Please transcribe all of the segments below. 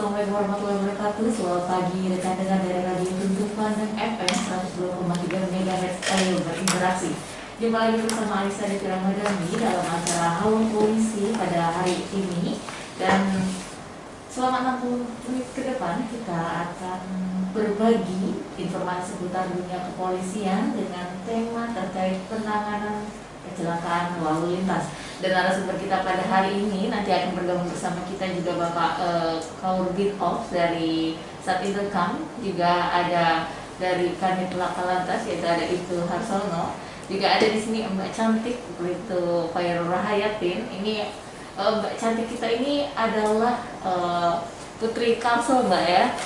Assalamualaikum warahmatullahi wabarakatuh. Selamat pagi rekan dengar dari Radio Tuntung Pandang FM 102,3 MHz berinteraksi. Jumpa lagi bersama Alisa Devi Ramadhani dalam acara Halo Polisi pada hari ini. Dan selama 60 menit ke depan kita akan berbagi informasi seputar dunia kepolisian dengan tema terkait penanganan kecelakaan lalu lintas. Dan narasumber kita pada hari ini nanti akan bergabung bersama kita juga Bapak Kaurbin Ops dari Satintekam, juga ada dari Kanit Laka Lantas yaitu ada Ibtu Harsono, juga ada di sini Mbak Cantik itu Khairul Rahayatin. Ini Mbak Cantik kita ini adalah Putri Kalsel Mbak ya,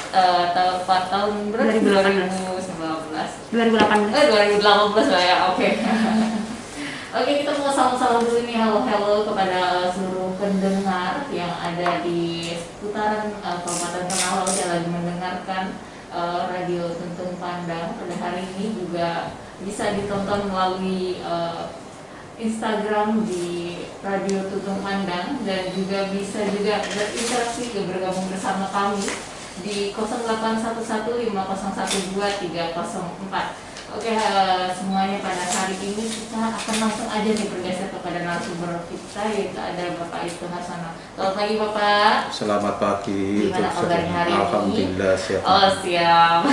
tahun berapa? 2019. 2018 Mbak ya, oke. Oke, kita mau salam-salam dulu nih, halo kepada seluruh pendengar yang ada di seputaran Kabupaten Tengah Laut yang lagi mendengarkan Radio Tuntung Pandang. Pada hari ini juga bisa ditonton melalui Instagram di Radio Tuntung Pandang, dan juga bisa juga berinteraksi bergabung bersama kami di 08115012 304. Oke, semuanya pada hari ini kita akan langsung aja nih bergeser kepada narasumber kita, yaitu ada Bapak Ibtu Harsono. Selamat pagi Bapak. Selamat pagi. Gimana kabarnya hari ini? Alhamdulillah siap. Oh siap.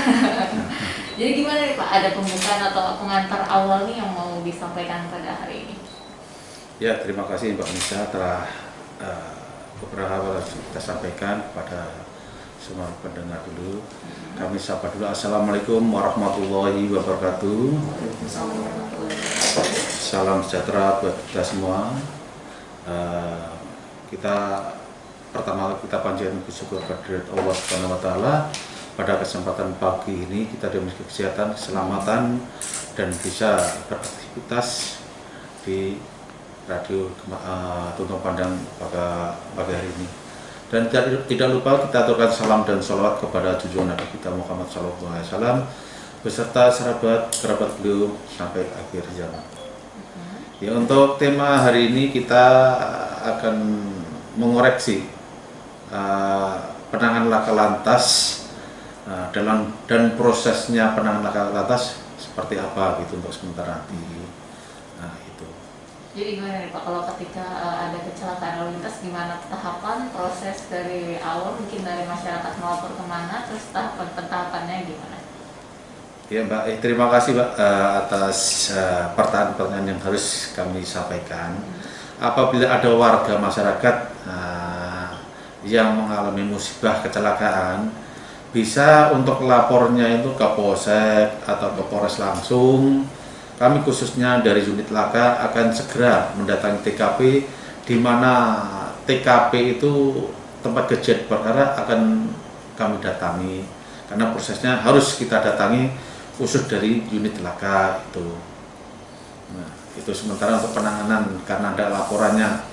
Jadi gimana nih Pak, ada pembukaan atau pengantar awal nih yang mau disampaikan pada hari ini? Ya, terima kasih Mbak Nisa telah beberapa hal kita sampaikan kepada semua pendengar dulu. Kami sapa dulu. Assalamualaikum warahmatullahi wabarakatuh. Salam sejahtera buat kita semua. Pertama kita panjatkan bersyukur kepada Allah Subhanahu Wa Taala. Pada kesempatan pagi ini kita diberi kesehatan, keselamatan, dan bisa beraktivitas di Radio Tuntung Pandang pada pagi hari ini. Dan tidak lupa kita aturkan salam dan sholawat kepada junjungan Nabi kita Muhammad SAW beserta kerabat beliau sampai akhir zaman. Ya, untuk tema hari ini kita akan mengoreksi penanganan laka lantas dan prosesnya penanganan laka lantas seperti apa gitu untuk sementara nanti. Nah, itu. Jadi gimana nih Pak, kalau ketika ada kecelakaan lalu lintas, gimana tahapan proses dari awal, mungkin dari masyarakat melapor kemana, terus tahapannya gimana? Ya Mbak, terima kasih Mbak atas pertanyaan-pertanyaan yang harus kami sampaikan. Apabila ada warga masyarakat yang mengalami musibah kecelakaan, bisa untuk lapornya itu ke Polsek atau ke Polres langsung. Kami khususnya dari unit laka akan segera mendatangi TKP, di mana TKP itu tempat kejadian perkara akan kami datangi, karena prosesnya harus kita datangi khusus dari unit laka itu. Nah, itu sementara untuk penanganan karena ada laporannya.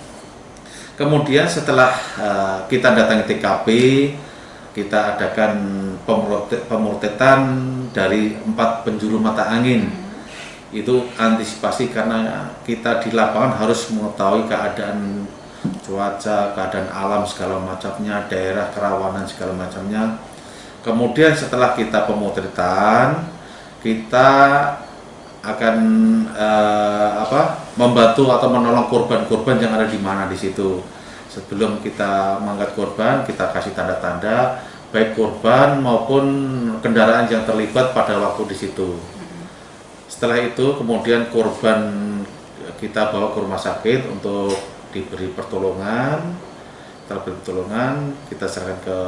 Kemudian setelah kita datangi TKP, kita adakan pemrotetan dari 4 penjuru mata angin. Itu antisipasi karena kita di lapangan harus mengetahui keadaan cuaca, keadaan alam segala macamnya, daerah kerawanan segala macamnya. Kemudian setelah kita pemotretan, kita akan membantu atau menolong korban-korban yang ada di mana di situ. Sebelum kita mengangkat korban, kita kasih tanda-tanda baik korban maupun kendaraan yang terlibat pada waktu di situ. Setelah itu kemudian korban kita bawa ke rumah sakit untuk diberi pertolongan. Setelah pertolongan kita serahkan ke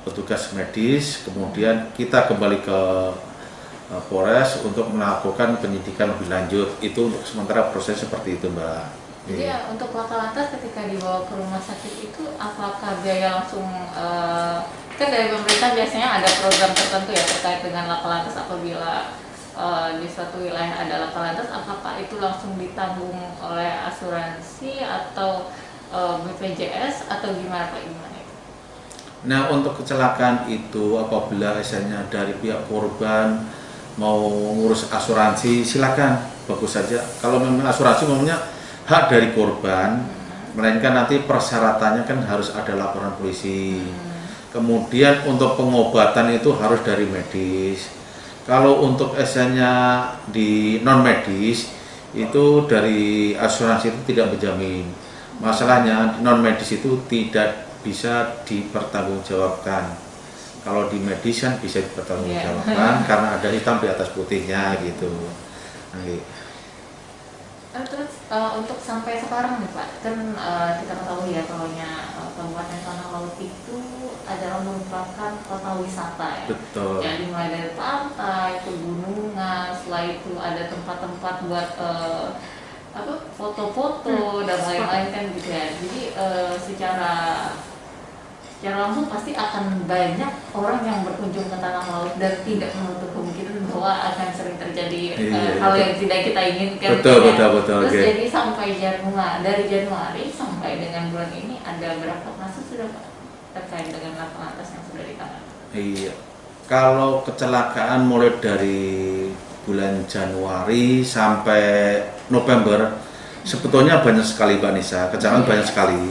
petugas medis, kemudian kita kembali ke Polres untuk melakukan penyidikan lebih lanjut. Itu untuk sementara proses seperti itu Mbak. Jadi ya, untuk laka lantas ketika dibawa ke rumah sakit itu apakah biaya langsung kan dari pemerintah biasanya ada program tertentu ya terkait dengan laka lantas, apabila di suatu wilayah ada laka lantas, apakah itu langsung ditanggung oleh asuransi atau BPJS atau gimana Pak, gimana itu? Nah, untuk kecelakaan itu apabila misalnya dari pihak korban mau ngurus asuransi, silakan, bagus saja. Kalau memang asuransi maunya hak dari korban, melainkan nanti persyaratannya kan harus ada laporan polisi. Kemudian untuk pengobatan itu harus dari medis. Kalau untuk SN-nya di non medis itu dari asuransi itu tidak menjamin. Masalahnya non medis itu tidak bisa dipertanggungjawabkan. Kalau di medis kan bisa dipertanggungjawabkan karena ada hitam di atas putihnya gitu. Nah, Terus untuk sampai sekarang nih Pak, kan kita ketahui ya kalau Kabupaten Tanah Laut itu adalah merupakan kota wisata ya. betul. Ya dimulai dari pantai, pegunungan, setelah itu ada tempat-tempat buat foto-foto dan lain-lain kan gitu ya. Jadi secara langsung pasti akan banyak orang yang berkunjung ke Tanah Laut dan tidak menutup kemungkinan bahwa akan sering terjadi hal yang tidak kita inginkan. Betul. Terus Okay. jadi sampai dari Januari sampai dengan bulan ini ada berapa kasus sudah Pak terkait dengan laka lantas yang sudah ditangani? Iya. Kalau kecelakaan mulai dari bulan Januari sampai November sebetulnya banyak sekali Mbak Nisa, kecelakaan banyak sekali.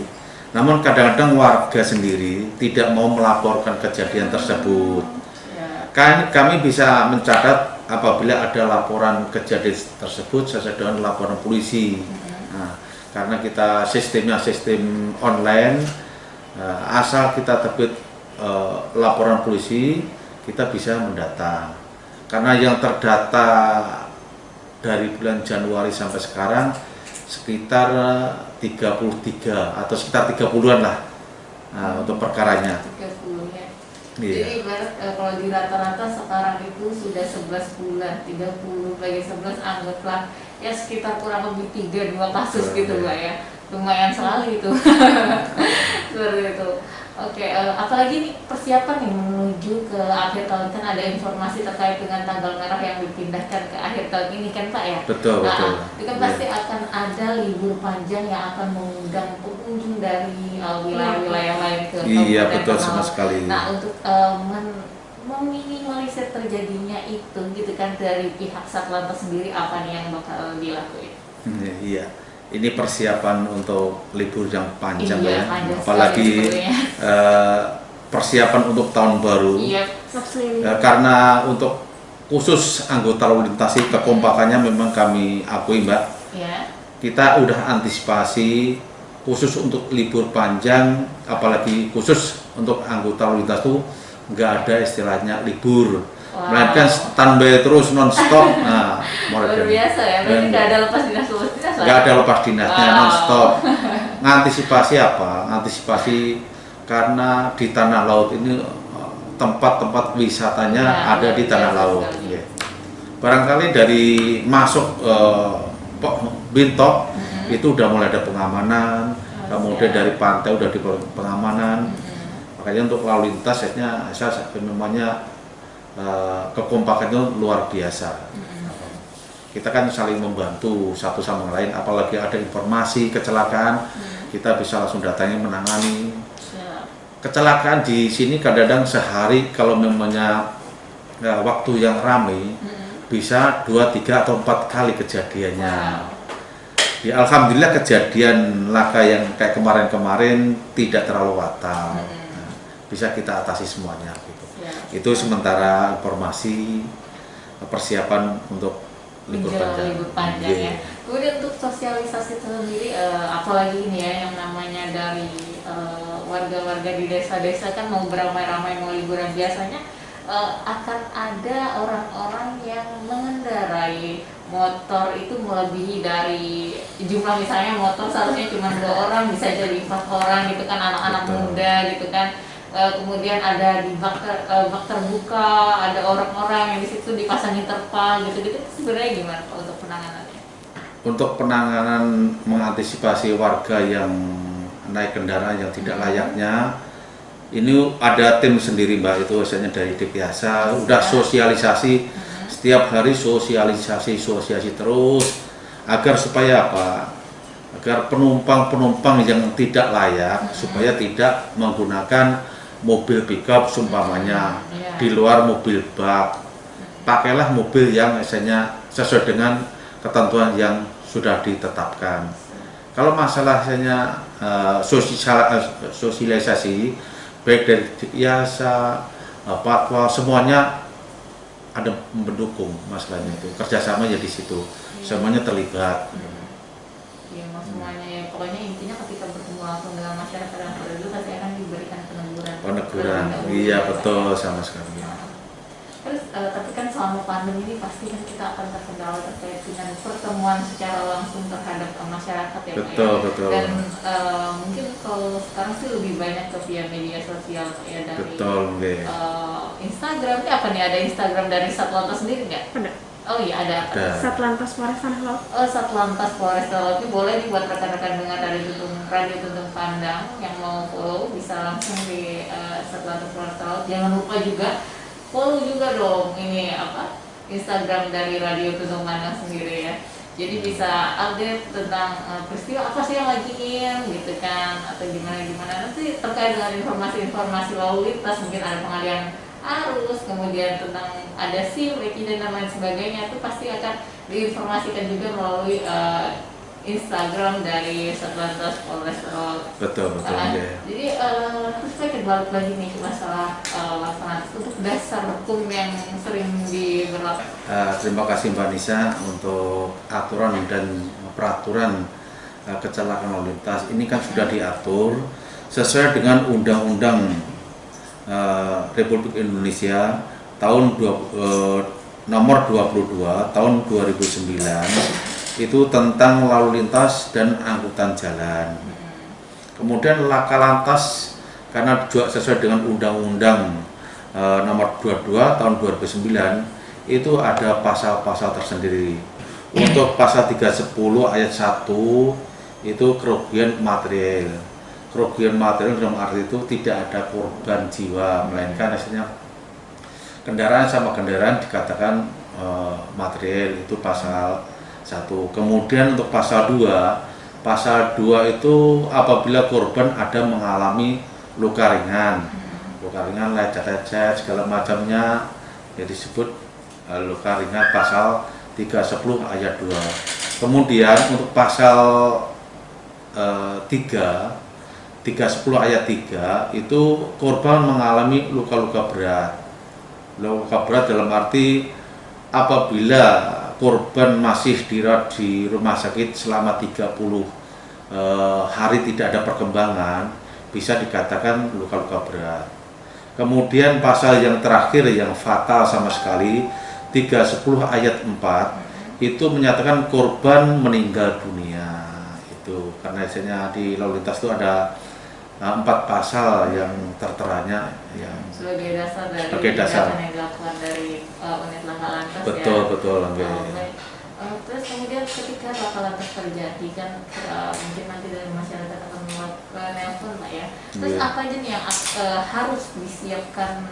Namun kadang-kadang warga sendiri tidak mau melaporkan kejadian tersebut. Kami bisa mencatat apabila ada laporan kejadian tersebut sesuai dengan laporan polisi. Nah, karena kita sistemnya sistem online, asal kita terbit laporan polisi, kita bisa mendata. Karena yang terdata dari bulan Januari sampai sekarang sekitar 33 atau sekitar 30-an lah untuk perkaranya. 30 ya. Iya. Jadi ibarat kalau di rata-rata sekarang itu sudah 11 bulan, 30 bagi 11 anggaplah ya sekitar kurang lebih 3-2 kasus gitu Mbak ya. Lumayan sekali itu. Seperti itu. Oke, apalagi nih persiapan nih menuju ke akhir tahun, kan ada informasi terkait dengan tanggal merah yang dipindahkan ke akhir tahun ini kan Pak ya? Betul. Itu kan pasti akan ada libur panjang yang akan mengundang pengunjung dari wilayah-wilayah lain ke Iya, Kabupaten betul Tanah sama Laut. sekali. Nah, untuk meminimalisir terjadinya itu gitu kan dari pihak Satlantas sendiri apa nih yang bakal dilakuin? Iya. Ini persiapan untuk libur yang panjang Iya, ya, panjang apalagi persiapan untuk tahun baru. Iya, Karena untuk khusus anggota lalu lintas kekompakannya memang kami akui Mbak. ya. Kita udah antisipasi khusus untuk libur panjang, apalagi khusus untuk anggota lalu lintas itu nggak ada istilahnya libur. Melainkan standby terus non-stop. Nah, luar biasa ya, berarti nggak ada lepas dinas nggak ada lepas dinasnya, non-stop. Ngantisipasi apa? Antisipasi karena di Tanah Laut ini tempat-tempat wisatanya ada di Tanah Laut. Ya. Barangkali dari masuk Bintok itu udah mulai ada pengamanan, kemudian dari pantai udah di pengamanan. Makanya untuk lalu lintas saya memangnya kekompakannya luar biasa. Kita kan saling membantu satu sama lain, apalagi ada informasi kecelakaan, kita bisa langsung datangi menangani. Kecelakaan di sini kadang-kadang sehari kalau memangnya waktu yang ramai bisa 2, 3 atau 4 kali kejadiannya. Ya, alhamdulillah kejadian laka yang kayak kemarin-kemarin tidak terlalu fatal. Bisa kita atasi semuanya gitu. Itu sementara informasi persiapan untuk libur panjang. Ya. Kemudian untuk sosialisasi sendiri, apalagi ini ya yang namanya dari warga-warga di desa-desa kan mau beramai-ramai mau liburan biasanya akan ada orang-orang yang mengendarai motor itu melebihi dari jumlah, misalnya motor seharusnya cuma 2 orang bisa jadi 4 orang gitu kan, anak-anak muda gitu kan. Kemudian ada di bak terbuka, ada orang-orang yang di situ dipasangin terpal gitu-gitu, sebenarnya gimana Pak untuk penanganannya? Untuk penanganan mengantisipasi warga yang naik kendaraan yang tidak layaknya, ini ada tim sendiri Mbak, itu biasanya dari DPASA, udah sosialisasi setiap hari, sosialisasi terus agar supaya apa? Agar penumpang yang tidak layak supaya tidak menggunakan mobil pickup seumpamanya di luar mobil bak. Pakailah mobil yang misalnya sesuai dengan ketentuan yang sudah ditetapkan. Kalau masalah misalnya sosialisasi, baik dari IASA, Patwa, semuanya ada mendukung masalahnya itu, kerjasama ya di situ, semuanya terlibat. Ya, semuanya ya, pokoknya intinya ketika bertemu langsung dengan masyarakat yang terdahulu pasti akan diberikan peneguran. Peneguran, iya betul sama sekali. Terus tapi kan selama pandemi ini pasti kan kita akan terkendala terkait dengan pertemuan secara langsung terhadap masyarakat ya. Betul, Pak, ya. betul. Dan mungkin kalau sekarang sih lebih banyak ke via media sosial ya, dari betul, Instagram. Ini apa nih, ada Instagram dari Satlantas sendiri nggak? Ada. Oh iya ada. Satlantas Polres Tanah Laut. Oh, Satlantas Polres Tanah Laut. Ini boleh nih buat rekan-rekan dengar dari Radio Tuntung Pandang yang mau follow bisa langsung di Satlantas Polres Tanah Laut. Jangan lupa juga follow juga dong ini Instagram dari Radio Tuntung Pandang sendiri ya. Jadi bisa update tentang peristiwa apa sih yang lagi gitu kan, atau gimana nanti terkait dengan informasi-informasi lalu lintas, mungkin ada pengalian arus, kemudian tentang ada SIM, dan lain sebagainya, itu pasti akan diinformasikan juga melalui Instagram dari Satlantas Polres Tanah Laut. Betul. Jadi terus saya balik lagi nih masalah laksanaan untuk dasar hukum yang sering diberlakukan. Terima kasih Mbak Nisa untuk aturan dan peraturan kecelakaan lalu lintas. Ini kan sudah diatur sesuai dengan Undang-Undang Republik Indonesia tahun nomor 22 tahun 2009 itu tentang lalu lintas dan angkutan jalan. Kemudian laka lantas karena juga sesuai dengan Undang-Undang nomor 22 tahun 2009 itu ada pasal-pasal tersendiri. Untuk pasal 310 ayat 1 itu kerugian material. Kerugian material dalam arti itu tidak ada korban jiwa, melainkan hasilnya kendaraan sama kendaraan dikatakan material, itu pasal 1. Kemudian untuk pasal 2 itu apabila korban ada mengalami luka ringan, lecet-lecet segala macamnya, ya disebut luka ringan pasal 310 ayat 2. Kemudian untuk pasal 310 ayat 3 itu korban mengalami luka-luka berat. Luka berat dalam arti apabila korban masih dirawat di rumah sakit selama 30 hari tidak ada perkembangan, bisa dikatakan luka-luka berat. Kemudian pasal yang terakhir yang fatal sama sekali, 310 ayat 4 itu menyatakan korban meninggal dunia. Itu karena biasanya di lalu lintas itu ada 4 pasal yang terteranya yang sebagai dasar dari dasar yang dilakukan dari unit laka lantas. Betul. Terus kemudian ketika laka lantas terjadi kan mungkin nanti dari masyarakat akan melakukan nelpon Pak ya. Terus apa aja nih yang harus disiapkan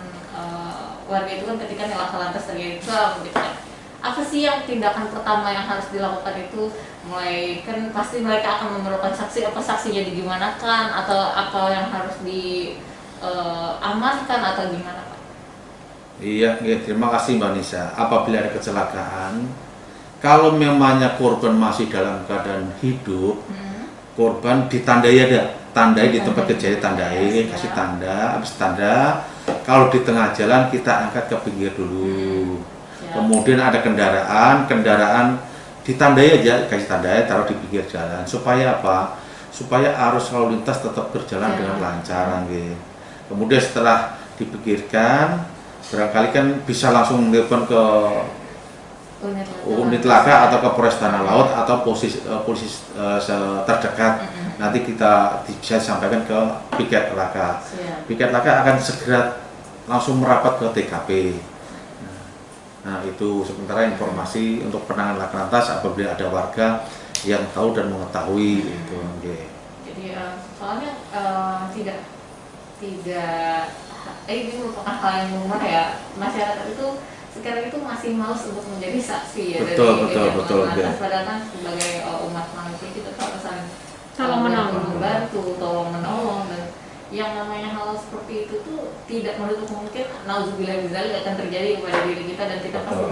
warga itu kan ketika laka lantas terjadi gitu kan? Apa sih yang tindakan pertama yang harus dilakukan itu? Mulai kan pasti mereka akan memerlukan saksi, apa saksinya digimanakan atau apa yang harus diamankan atau gimana Pak? Iya, terima kasih Mbak Nisa. Apabila ada kecelakaan, kalau memangnya korban masih dalam keadaan hidup, korban ditandai tandai di tempat kejadian, kasih tanda, habis tanda. Kalau di tengah jalan kita angkat ke pinggir dulu. Kemudian ada kendaraan ditandai aja, kasih tandai, taruh di pinggir jalan. Supaya apa? Supaya arus lalu lintas tetap berjalan dengan lancar. Kemudian setelah dipikirkan, barangkali kan bisa langsung telepon ke unit laka atau ke Polres Tanah Laut atau polisi terdekat. Nanti kita bisa sampaikan ke piket laka. Piket laka akan segera langsung merapat ke TKP. Nah itu sementara informasi untuk penanganan laka lantas apabila ada warga yang tahu dan mengetahui itu. Jadi soalnya tidak ini merupakan hal yang umum ya, masyarakat itu sekarang itu masih malas untuk menjadi saksi ya. Betul. Padahal kan sebagai umat manusia kita harus tolong menolong, dan yang namanya hal seperti itu tuh tidak menutup mungkin nauzubillah bidzalik akan terjadi kepada diri kita, dan kita pasti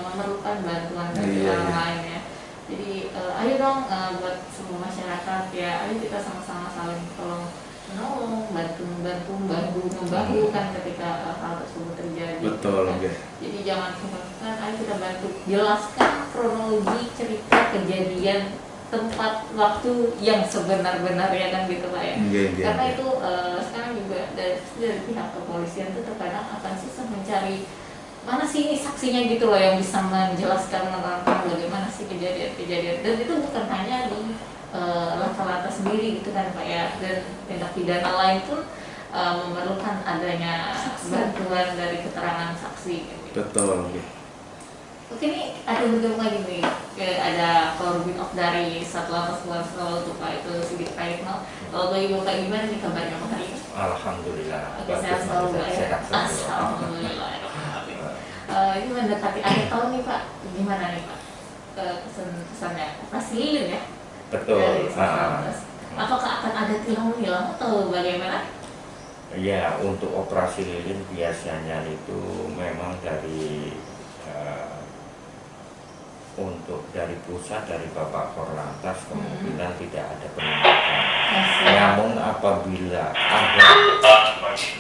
memerlukan bantuan dari orang lain ya. Jadi ayo dong buat semua masyarakat ya, ayo kita sama-sama saling tolong menolong, membantu kan ketika hal tersebut terjadi. Betul, Kan? oke. Jadi jangan sungkan-sungkan, ayo kita bantu jelaskan kronologi cerita kejadian tempat waktu yang sebenar-benarnya kan gitu Pak ya. Karena itu sekarang juga dari pihak kepolisian itu terkadang akan susah mencari mana sih ini saksinya gitu loh yang bisa menjelaskan menerangkan bagaimana sih kejadian-kejadian, dan itu bukan hanya di laka-laka sendiri gitu kan Pak ya, dan tindak pidana lain pun memerlukan adanya bantuan dari keterangan saksi gitu. Betul. Oke, ini ada bergabung lagi nih, ada Korbin dari Satlantas Polres Solo tuh Pak, itu Sigit Praitno. Kalau bagi Bapak gimana nih kabarnya Pak hari ini? Alhamdulillah. Oke, sehat selalu Pak ya. Alhamdulillah. Ini mendekati akhir tahun nih Pak, gimana nih Pak kesannya operasi lilin ya? Betul. Dari Satlantas. Apakah akan ada tilang atau bagaimana? Ya, untuk operasi lilin biasanya itu memang untuk dari pusat, dari Bapak Korlantas kemungkinan tidak ada peningkatan. Namun apabila ada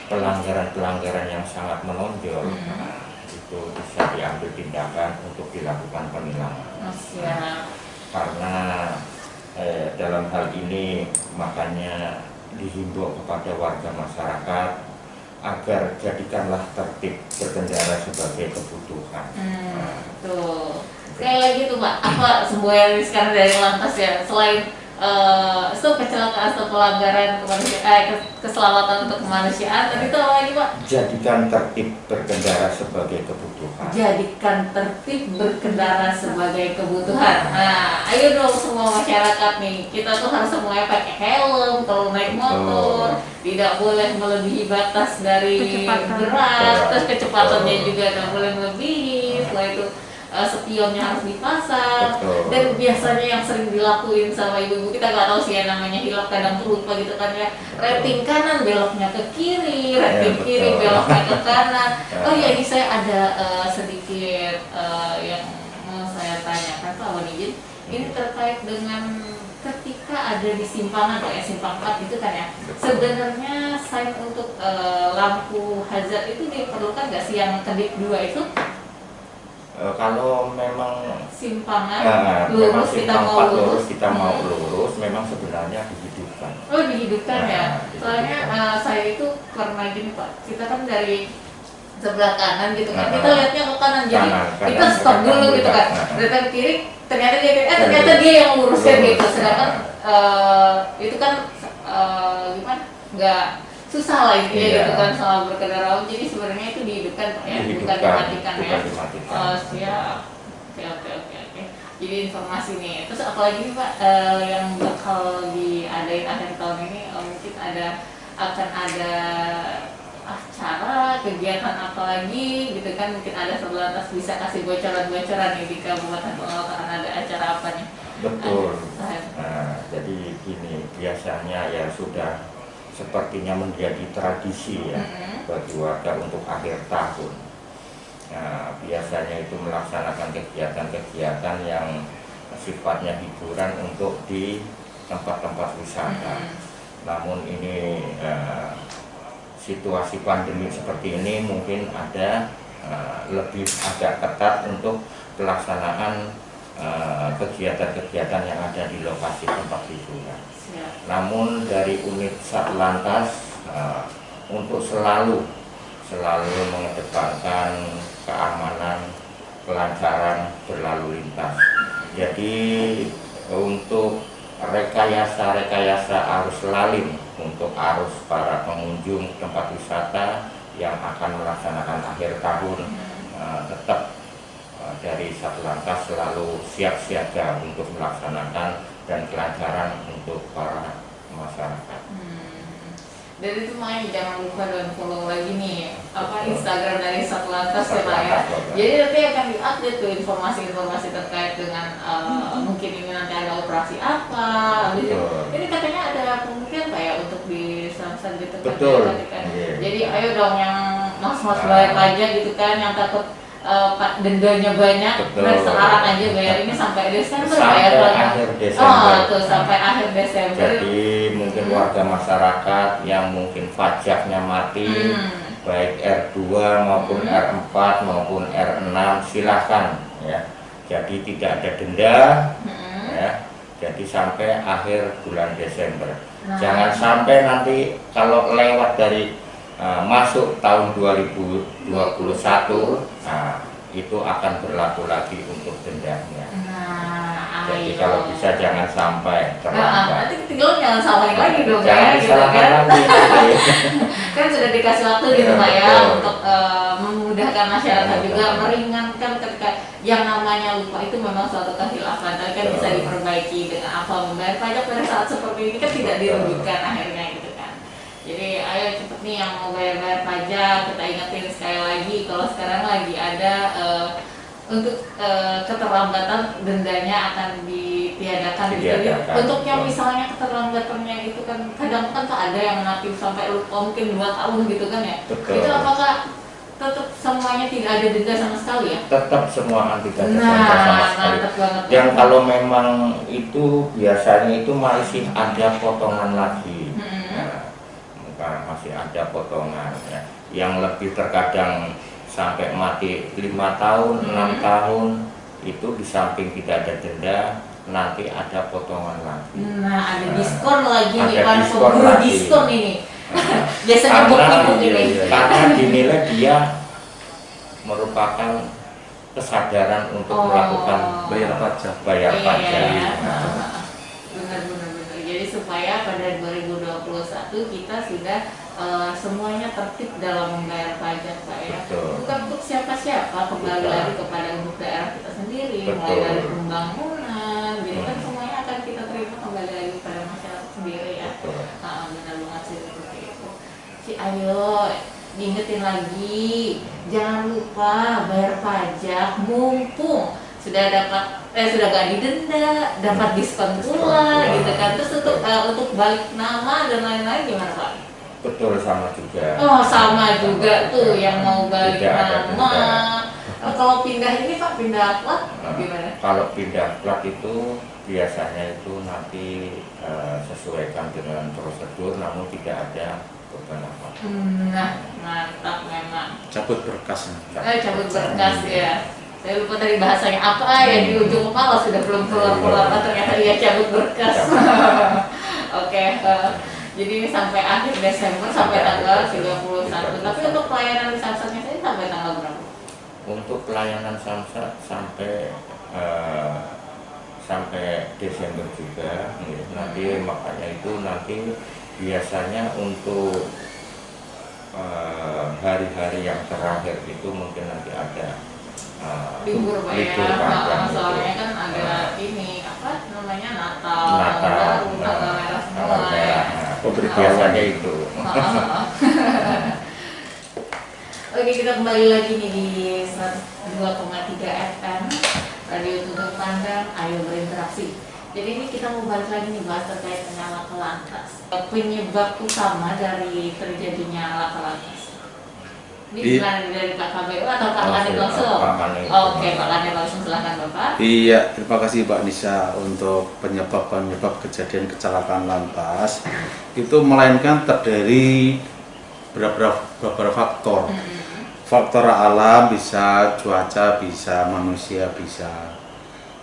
pelanggaran-pelanggaran yang sangat menonjol, itu bisa diambil tindakan untuk dilakukan penilangan. Karena dalam hal ini makanya dihimbau kepada warga masyarakat agar jadikanlah tertib berkendara sebagai kebutuhan. Tuh. Sekali lagi tuh Pak, apa semua yang sekarang dari lantas ya, selain kecelakaan atau pelanggaran keselamatan untuk kemanusiaan, tadi itu apa lagi Pak? Jadikan tertib berkendara sebagai kebutuhan. Jadikan tertib berkendara sebagai kebutuhan. Nah, ayo dong semua masyarakat nih, kita tuh harus semuanya pakai helm kalau naik motor, tidak boleh melebihi batas dari berat, terus kecepatannya juga tidak boleh melebihi. Setelah itu spionnya harus dipasang. Dan biasanya yang sering dilakuin sama ibu-ibu, kita nggak tahu sih ya, namanya hilap kadang lupa gitu kan ya, rating kanan beloknya ke kiri, rating kiri beloknya ke kanan. Oh ya, ini saya ada sedikit yang mau saya tanyakan Pak Wanijin, ini terkait dengan ketika ada di simpangan atau simpang 4 gitu kan ya, sebenarnya sign untuk lampu hazard itu diperlukan nggak sih yang kedip 2 itu? Kalau memang simpangan lurus, kita mau lurus, memang sebenarnya dihidupkan. Oh, dihidupkan ya. Soalnya saya itu pernah gini Pak, kita kan dari sebelah kanan gitu kan, kita lihatnya ke kanan, jadi kita stop dulu gitu kan. Dari kiri ternyata dia yang lurusnya gitu, sedangkan itu kan gimana? Nggak susah lah intinya gitu kan soal berkendara. Jadi sebenarnya itu dihidupkan ya, bukan dimatikan ya. Siap. Oke. Jadi informasi nih. Terus apalagi nih Pak yang bakal diadain akhir tahun ini, mungkin akan ada acara, kegiatan apa lagi gitu kan, mungkin ada Satlantas bisa kasih bocoran-bocoran nih di Kabupaten Solo akan ada acara apa nih? Betul. Jadi gini, biasanya ya sudah sepertinya menjadi tradisi ya bagi warga untuk akhir tahun. Nah, biasanya itu melaksanakan kegiatan-kegiatan yang sifatnya hiburan untuk di tempat-tempat wisata. Namun ini situasi pandemi seperti ini mungkin ada lebih agak ketat untuk pelaksanaan kegiatan-kegiatan yang ada di lokasi tempat hiburan. Namun dari unit Satlantas untuk selalu mengedepankan keamanan, kelancaran berlalu lintas. Jadi untuk rekayasa arus lalin untuk arus para pengunjung tempat wisata yang akan melaksanakan akhir tahun, tetap dari Satlantas selalu siap siaga untuk melaksanakan dan kelancaran untuk para masyarakat. Dan itu makanya jangan lupa dan follow lagi nih Instagram dari Satlantas ya Pak ya. Jadi nanti akan diupdate tuh informasi-informasi terkait dengan mungkin ini nanti ada operasi apa. Ini katanya ada kemungkinan Pak ya untuk di Samsung gitu kan. Jadi ayo dong yang mas-mas bayar pajak gitu kan, yang takut dendanya banyak, sekarang aja bayar ini sampai Desember sampai akhir Desember. Sampai akhir Desember. Jadi mungkin warga masyarakat yang mungkin pajaknya mati, baik R2 maupun R4 maupun R6, silahkan ya. Jadi tidak ada denda ya. Jadi sampai akhir bulan Desember. Jangan sampai nanti kalau lewat dari masuk tahun 2021, itu akan berlaku lagi untuk dendanya. Jadi kalau bisa jangan sampai terlambat. Nanti tinggal jangan salahin lagi dong Jangan ya, gitu disalahkan kan? lagi. Kan sudah dikasih waktu gitu Pak ya, Betul. untuk memudahkan masyarakat Betul. juga, meringankan ketika yang namanya lupa itu memang suatu kehilafan, tapi kan bisa diperbaiki dengan apa, membayar pajak pada saat seperti ini kan tidak dirugikan akhirnya gitu kan. Jadi ayo cepet nih yang mau bayar pajak, kita ingetin sekali lagi kalau sekarang lagi ada untuk keterlambatan dendanya akan ditiadakan gitu. Untuk yang misalnya keterlambatannya itu kan kadang kan ada yang natif sampai lupa mungkin 2 tahun gitu kan ya. Betul. Itu apakah tetap semuanya tidak ada denda sama sekali ya? Tetap semua tidak ada denda Nah, sama sekali. mantap banget. Yang kalau memang itu biasanya itu masih ada potongan lagi. Masih ada potongan ya. Yang lebih terkadang sampai mati 5 tahun, 6 tahun itu di samping tidak ada denda, nanti ada potongan lagi. Nah, ada diskon lagi nih, ada Pak, diskon pemburu lagi. diskon ini. Biasanya bukti ini. Karena dinilai dia merupakan kesadaran untuk melakukan Bayar pajak. bayar Iya, pajak. benar. Jadi supaya pada 2021 kita sudah semuanya tertib dalam membayar pajak Pak ya. Betul. Bukan untuk siapa-siapa, kembali Betul. lagi kepada untuk daerah kita sendiri, Betul. mulai dari pembangunan, jadi kan semuanya akan kita terima kembali lagi pada masyarakat sendiri ya. Betul. Benar banget sih seperti itu. Ayo diingetin lagi, jangan lupa bayar pajak mumpung sudah gak didenda, dapat diskon pula gitu kan. Terus untuk balik nama dan lain-lain gimana Pak? Betul, sama juga. Oh sama juga tuh yang mau balik Tidak ada nama. denda. Kalau pindah ini Pak, pindah plat gimana? Kalau pindah plat itu biasanya itu nanti sesuaikan dengan prosedur, namun tidak ada beban apa. Nah mantap memang. Cabut berkasnya. Cabut berkas ya. Saya lupa tadi bahasanya apa ya, di ujung kepala sudah belum keluar ternyata dia cabut berkas. Oke, jadi ini sampai akhir Desember sampai tanggal 31. Tapi untuk pelayanan di Samsatnya saya sampai tanggal berapa? Untuk pelayanan Samsat sampai Desember juga. Nanti makanya itu nanti biasanya untuk hari-hari yang terakhir itu mungkin nanti ada Libur Pak ya, panjang soalnya gitu. kan ada ini apa namanya Natal Natal, tanggal merah semua tanggal ya. merah. Biasanya itu. Oke, kita kembali lagi nih di 102,3 FM Radio Tuntun Pandang, ayo berinteraksi. Jadi ini kita mau balik lagi nih bahas terkait dengan laka lantas. Penyebab utama dari terjadinya laka lantas. Ini bukan dari Pak KBU atau Pak Kanit langsung? Oke, Pak Kanit langsung, silahkan Bapak. Iya, terima kasih Mbak Nisa untuk penyebab kejadian kecelakaan lantas. Itu melainkan terdiri beberapa faktor. Faktor alam bisa, cuaca bisa, manusia bisa.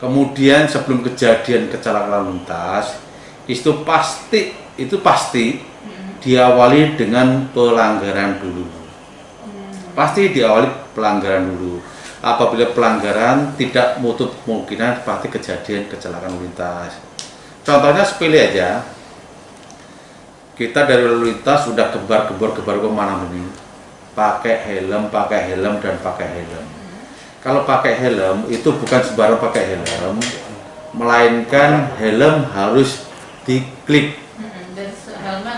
Kemudian sebelum kejadian kecelakaan lintas, itu pasti diawali dengan pelanggaran dulu. Pasti diawali pelanggaran dulu. Apabila pelanggaran tidak menutup kemungkinan pasti kejadian kecelakaan lintas. Contohnya sepele aja. Kita dari lalu lintas sudah gebar-gebor kemana-mana. Pakai helm, dan pakai helm. Kalau pakai helm itu bukan sembarang pakai helm, melainkan helm harus diklik. Dan helmnya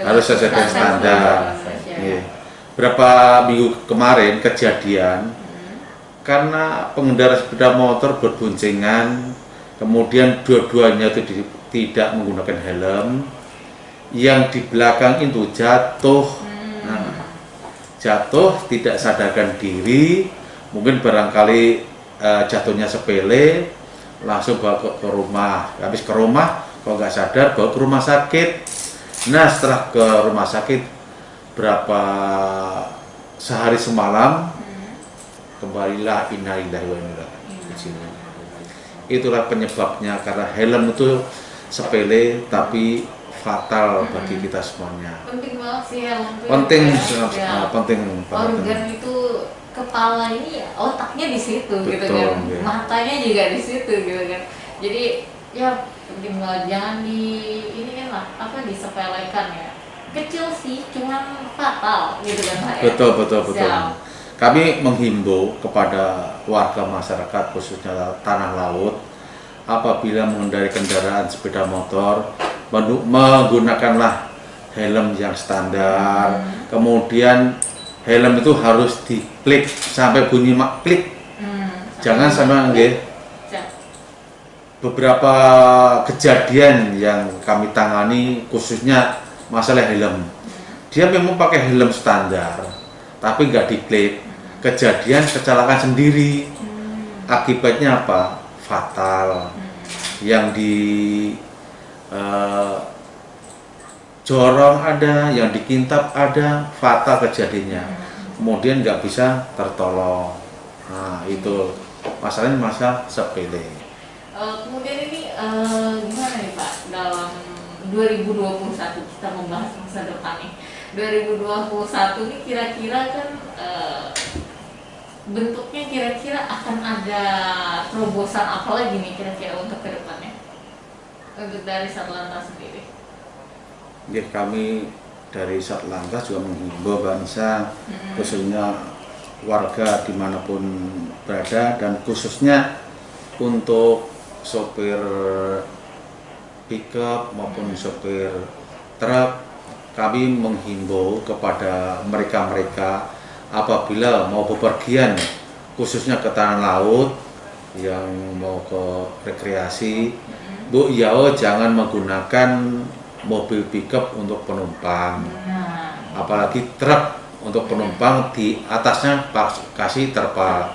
Harus sesuai dengan standar. Iya. Berapa minggu kemarin kejadian karena pengendara sepeda motor berboncengan, kemudian dua-duanya itu tidak menggunakan helm, yang di belakang itu jatuh. Jatuh tidak sadarkan diri, mungkin barangkali jatuhnya sepele, langsung bawa ke rumah. Habis ke rumah kalau nggak sadar bawa ke rumah sakit. Nah setelah ke rumah sakit berapa sehari semalam, kembalilah innalillahi wa inna ilaihi raji'un. Itulah penyebabnya, karena helm itu sepele tapi fatal bagi kita semuanya. Penting banget sih helm itu. Penting, Ya. penting Organ banget. itu, kepala ini ya, otaknya di situ gitu Betul, kan, ya. matanya juga di situ gitu kan. Jadi ya penting banget, jangan di ini kan lah, apa, disepelekan ya. Kecil sih, cuman fatal gitu kan Pak ya. Betul. Siap. Kami menghimbau kepada warga masyarakat khususnya tanah laut, apabila mengendarai kendaraan sepeda motor, menggunakanlah helm yang standar. Kemudian helm itu harus diklik sampai bunyi klik. Jangan sampai nggih. Siap. Beberapa kejadian yang kami tangani khususnya masalah helm. Dia memang pakai helm standar, tapi nggak diklik. Kejadian kecelakaan sendiri. Akibatnya apa? Fatal. Yang di jorong ada, yang dikintab ada, fatal kejadiannya. Kemudian nggak bisa tertolong. Nah itu masalahnya masalah sepele. Kemudian ini gimana nih Pak, dalam 2021 kita membahas masa depan nih. 2021 ini kira-kira kan bentuknya kira-kira akan ada terobosan apa lagi nih kira-kira untuk ke depannya? Untuk dari Satlantas sendiri. Ya, kami dari Satlantas juga menghimbau bangsa, khususnya warga dimanapun berada, dan khususnya untuk sopir pickup maupun sopir truk, kami menghimbau kepada mereka-mereka apabila mau bepergian khususnya ke tanah laut yang mau ke rekreasi, Bu, jangan menggunakan mobil pickup untuk penumpang, apalagi truk untuk penumpang, di atasnya kasih terpal.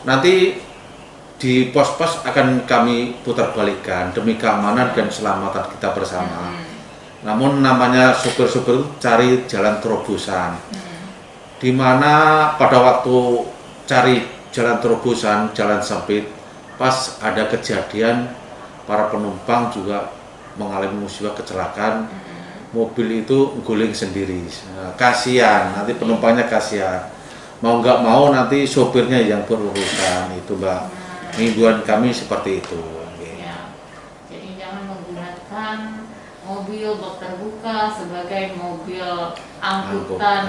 Nanti di pos-pos akan kami putar balikan demi keamanan dan keselamatan kita bersama. Namun namanya supir-supir cari jalan terobosan, di mana pada waktu cari jalan terobosan, jalan sempit, pas ada kejadian para penumpang juga mengalami musibah kecelakaan, mobil itu guling sendiri. Kasihan, nanti penumpangnya kasihan. Mau nggak mau nanti sopirnya yang berurusan, itu Mbak. Himbauan kami seperti itu. Ya. Jadi jangan menggunakan mobil bak terbuka sebagai mobil angkutan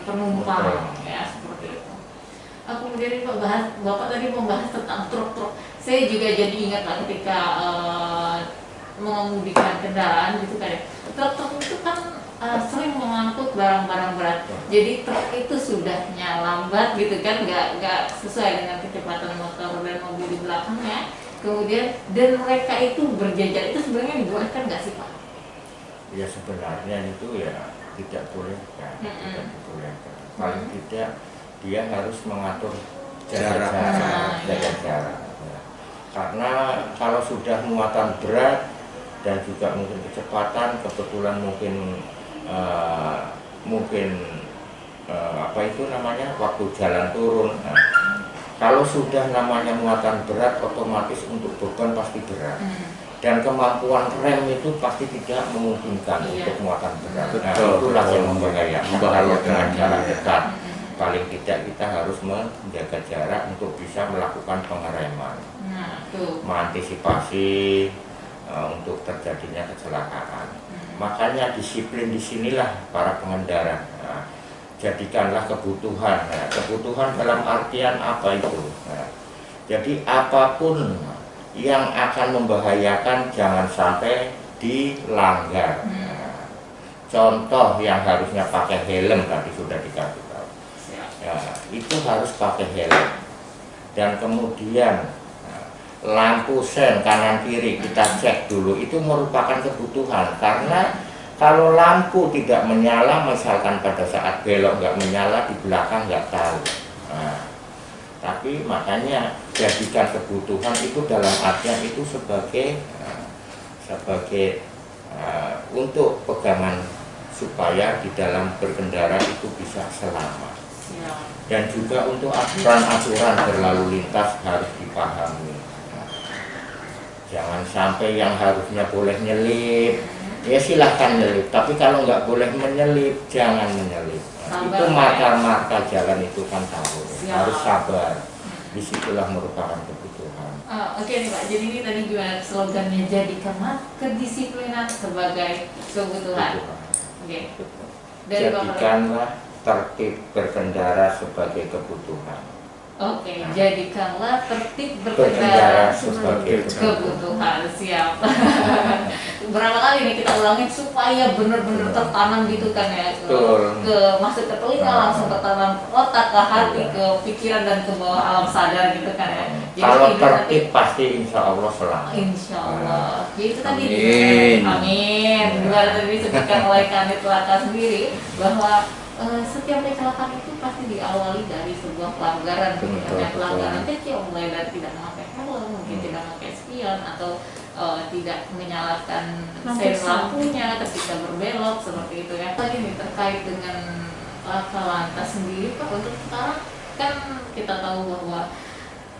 penumpang, ya seperti itu. Kemudian Bapak tadi membahas tentang truk-truk. Saya juga jadi ingat lah ketika mengemudikan kendaraan gitu kan ya. Truk-truk itu kan sering mengangkut barang-barang berat. Jadi truk itu sudahnya lambat gitu kan, nggak sesuai dengan kecepatan motor dan mobil di belakangnya. Kemudian dan mereka itu berjajar, itu sebenarnya dibolehkan nggak sih Pak? Ya sebenarnya itu ya tidak boleh kan, tidak dibolehkan. Paling tidak dia harus mengatur jarak. Ya. Karena kalau sudah muatan berat dan juga mungkin kecepatan, kebetulan mungkin apa itu namanya waktu jalan turun. Nah, kalau sudah namanya muatan berat, otomatis untuk beban pasti berat. Dan kemampuan rem itu pasti tidak memungkinkan untuk muatan berat. Nah, itulah yang membahayakan. Kalau dengan jarak dekat, paling tidak kita harus menjaga jarak untuk bisa melakukan pengereman, mengantisipasi untuk terjadinya kecelakaan. Makanya disiplin disinilah para pengendara. Nah, jadikanlah kebutuhan. Nah, kebutuhan dalam artian apa itu? Nah, jadi apapun yang akan membahayakan jangan sampai dilanggar. Nah, contoh yang harusnya pakai helm tadi sudah dikasih tahu. Ya, itu harus pakai helm. Dan kemudian lampu sen kanan kiri kita cek dulu, itu merupakan kebutuhan. Karena kalau lampu tidak menyala, misalkan pada saat belok nggak menyala, di belakang nggak tahu. Nah, tapi makanya jadikan kebutuhan itu dalam artian itu sebagai untuk pegangan supaya di dalam berkendara itu bisa selamat. Ya. Dan juga untuk aturan-aturan berlalu lintas harus dipahami. Jangan sampai yang harusnya boleh nyelip, ya silahkan nyelip. Tapi kalau nggak boleh menyelip, jangan menyelip. Itu marka-marka jalan itu kan tahu, harus sabar. Disitulah merupakan kebutuhan. Oke nih Pak, jadi ini tadi gimana slogannya, jadikanlah kedisiplinan sebagai kebutuhan. Oke. Dari Bapak. Jadikanlah tertib berkendara sebagai kebutuhan. Oke, jadikanlah tertib berkendara sebagai kebutuhan. Siap. Berapa kali nih kita ulangin supaya benar-benar tertanam gitu kan ya, ke masuk ke telinga, langsung tertanam ke otak, ke hati, ke pikiran dan ke bawah alam sadar gitu kan ya. Jadi kalau tertib pasti insya Allah selamat. Insya Allah. Jadi itu tadi. Amin. Juga tadi disebutkan oleh Kanit Laka sendiri bahwa setiap kecelakaan itu pasti diawali dari sebuah pelanggaran, pelanggaran kecil, mulai dari tidak memakai helm, mungkin tidak memakai spion atau tidak menyalakan sen lampunya ketika berbelok seperti itu ya. Tadi nih terkait dengan Laka Lantas sendiri Pak, untuk sekarang kan kita tahu bahwa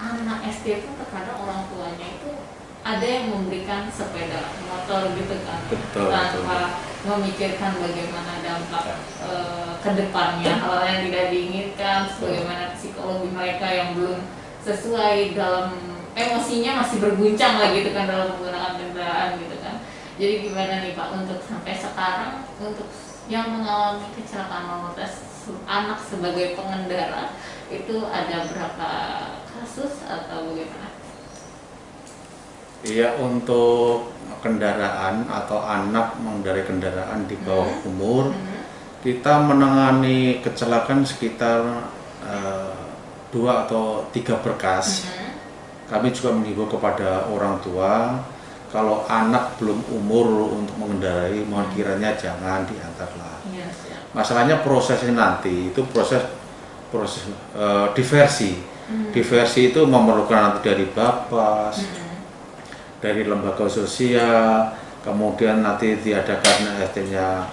anak SD pun terkadang orang tuanya itu ada yang memberikan sepeda motor gitu kan, tanpa memikirkan bagaimana dampak ke depannya, hal yang tidak diinginkan, bagaimana psikologi mereka yang belum sesuai, dalam emosinya masih berguncang lah gitu kan dalam menggunakan kendaraan gitu kan. Jadi gimana nih Pak untuk sampai sekarang, untuk yang mengalami kecelakaan lalu lintas anak sebagai pengendara itu ada berapa kasus atau bagaimana? Iya, untuk kendaraan atau anak mengendarai kendaraan di bawah umur, kita menangani kecelakaan sekitar 2 atau 3 berkas. Kami juga menghimbau kepada orang tua, kalau anak belum umur untuk mengendarai, mohon kiranya jangan diantarlah. Masalahnya prosesnya nanti itu proses diversi. Diversi itu memerlukan nanti dari Bapas, dari lembaga sosial, kemudian nanti diadakan ST-nya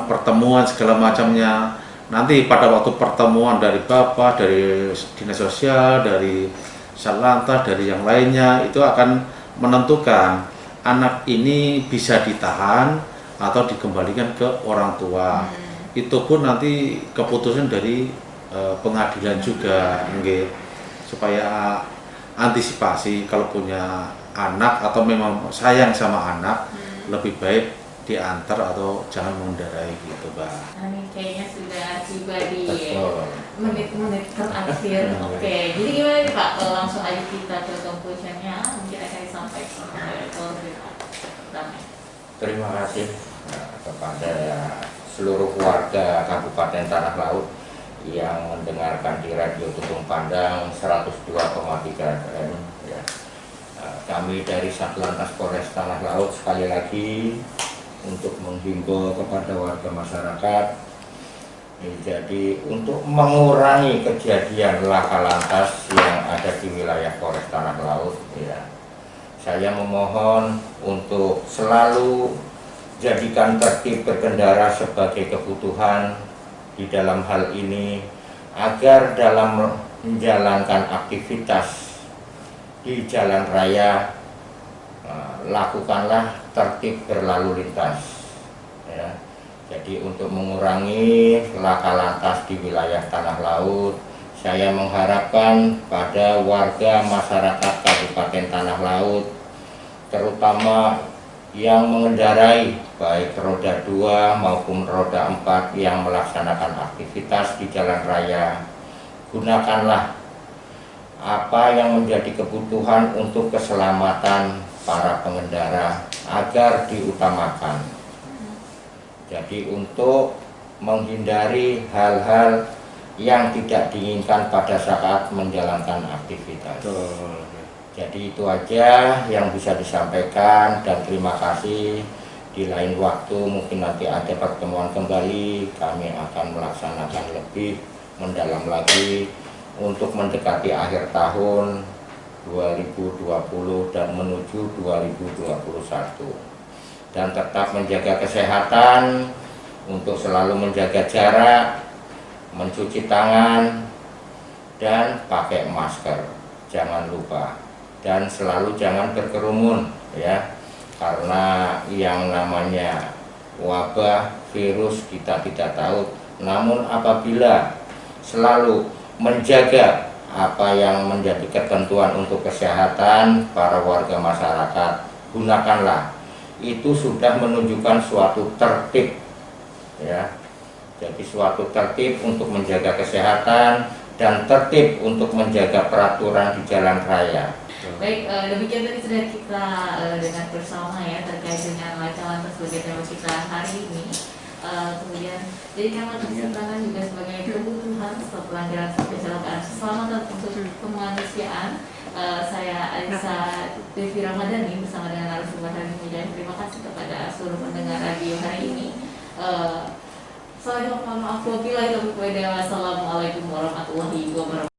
pertemuan segala macamnya. Nanti pada waktu pertemuan dari Bapak, dari Dinas Sosial, dari Satlantas, dari yang lainnya, itu akan menentukan anak ini bisa ditahan atau dikembalikan ke orang tua. Itu pun nanti keputusan dari pengadilan juga, supaya antisipasi kalau punya anak atau memang sayang sama anak, lebih baik diantar atau jangan mengendarai gitu, Mbak. Ini kayaknya sudah tiba di menit-menit terakhir. Oke, jadi gimana nih Pak? Langsung aja kita ke conclusion-nya, mungkin akan disampaikan oleh Pak. Terima kasih kepada seluruh warga Kabupaten Tanah Laut yang mendengarkan di Radio Tutung Pandang 102,3 FM. Ya. Kami dari Satlantas Polres Tanah Laut sekali lagi untuk menghimbau kepada warga masyarakat, jadi untuk mengurangi kejadian laka lantas yang ada di wilayah Polres Tanah Laut, ya, saya memohon untuk selalu jadikan tertib berkendara sebagai kebutuhan di dalam hal ini, agar dalam menjalankan aktivitas di jalan raya lakukanlah tertib berlalu lintas, ya. Jadi untuk mengurangi laka lantas di wilayah Tanah Laut, saya mengharapkan pada warga masyarakat Kabupaten Tanah Laut, terutama yang mengendarai baik roda 2 maupun roda 4 yang melaksanakan aktivitas di jalan raya, gunakanlah apa yang menjadi kebutuhan untuk keselamatan para pengendara agar diutamakan. Jadi untuk menghindari hal-hal yang tidak diinginkan pada saat menjalankan aktivitas. Jadi itu aja yang bisa disampaikan, dan terima kasih. Di lain waktu mungkin nanti ada pertemuan kembali, kami akan melaksanakan lebih mendalam lagi untuk mendekati akhir tahun 2020 dan menuju 2021. dan tetap menjaga kesehatan, untuk selalu menjaga jarak, mencuci tangan, dan pakai masker. Jangan lupa, dan selalu jangan berkerumun ya, karena yang namanya wabah virus kita tidak tahu. Namun apabila selalu menjaga apa yang menjadi ketentuan untuk kesehatan para warga masyarakat, gunakanlah. Itu sudah menunjukkan suatu tertib ya. Jadi suatu tertib untuk menjaga kesehatan dan tertib untuk menjaga peraturan di jalan raya. Baik, demikian tadi sudah kita dengar bersama ya terkait dengan Laka Lantas sebagai tema kita hari ini. Kemudian jadi kami kesempatan juga sebagai kebutuhan setelah pelanggaran kecelakaan keselamatan untuk kemanusiaan. Saya Alisa Devi Ramadhani bersama dengan narasumber hari ini, dan terima kasih kepada seluruh pendengar radio hari ini. Saya mohon maaf apabila itu berbeda. Wassalamualaikum warahmatullahi wabarakatuh.